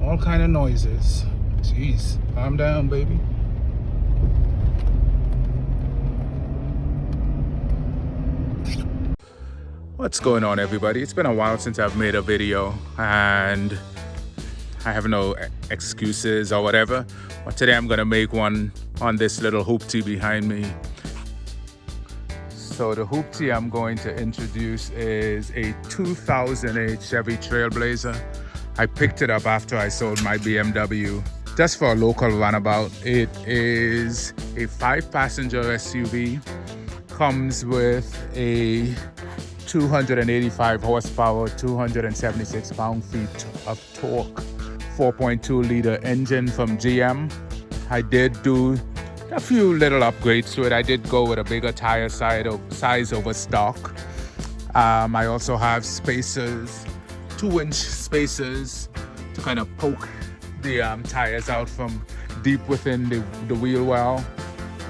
all kind of noises. Jeez, calm down, baby. What's going on, everybody? It's been a while since I've made a video, and I have no excuses or whatever, but today I'm gonna make one on this little hoopty behind me. So the hoopty I'm going to introduce is a 2008 Chevy Trailblazer. I picked it up after I sold my BMW, just for a local runabout. It is a 5-passenger SUV, comes with a 285 horsepower, 276 pound-feet of torque, 4.2-liter engine from GM. I did do a few little upgrades to it. I did go with a bigger tire size over stock. I also have spacers, 2-inch spacers, to kind of poke the tires out from deep within the wheel well.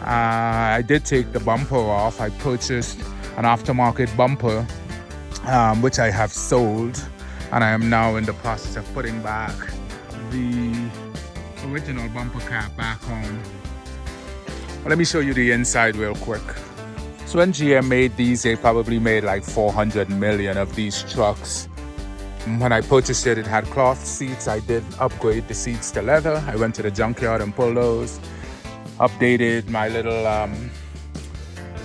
I did take the bumper off. I purchased an aftermarket bumper, which I have sold, and I am now in the process of putting back the original bumper cap back on. Let me show you the inside real quick. So when GM made these, they probably made like 400 million of these trucks. When I purchased it, it had cloth seats. I did upgrade the seats to leather. I went to the junkyard and pulled those. Updated my little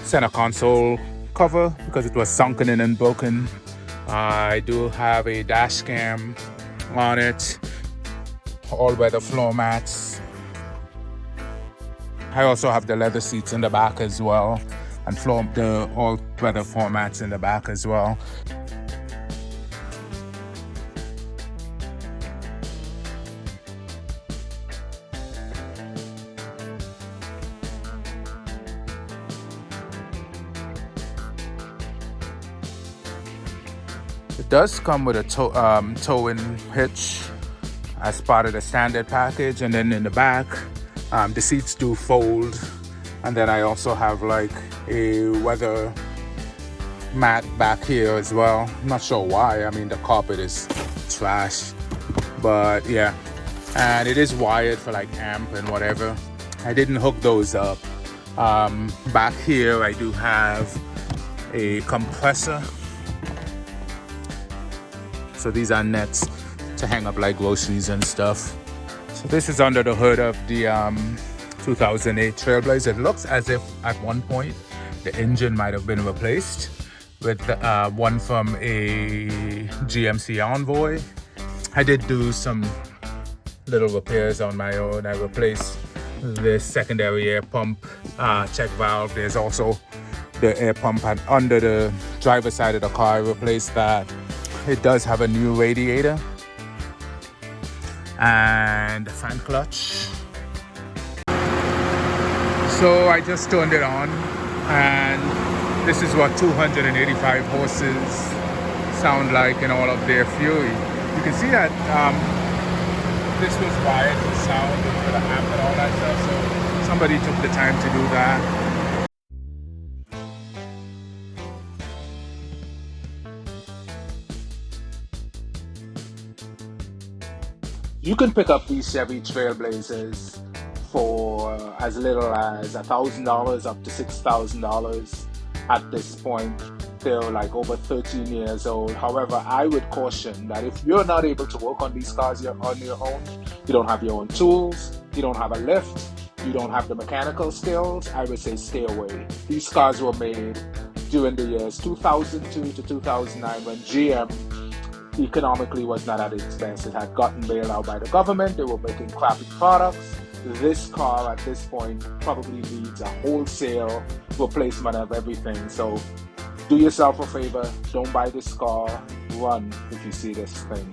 center console cover because it was sunken in and broken. I do have a dash cam on it, all-weather floor mats. I also have the leather seats in the back as well, and the all-weather floor mats in the back as well. It does come with a towing hitch as part of the standard package, and then in the back, the seats do fold, and then I also have like a weather mat back here as well. I'm not sure why. I mean, the carpet is trash, but yeah. And it is wired for like amp and whatever. I didn't hook those up. Back here I do have a compressor. So these are nets to hang up like groceries and stuff. So this is under the hood of the 2008 Trailblazer. It looks as if at one point the engine might have been replaced with one from a GMC Envoy. I did do some little repairs on my own. I replaced the secondary air pump check valve. There's also the air pump under the driver's side of the car. I replaced that. It does have a new radiator and a fan clutch. So I just turned it on, and this is what 285 horses sound like in all of their fury. You can see that this was wired for sound and for the amp and all that stuff, so somebody took the time to do that. You can pick up these Chevy Trailblazers for as little as $1,000 up to $6,000 at this point. They're like over 13 years old. However, I would caution that if you're not able to work on these cars on your own, you don't have your own tools, you don't have a lift, you don't have the mechanical skills, I would say stay away. These cars were made during the years 2002 to 2009 when GM economically was not at its best. It had gotten bailed out by the government. They were making crappy products. This car at this point probably needs a wholesale replacement of everything. So do yourself a favor, don't buy this car, run if you see this thing.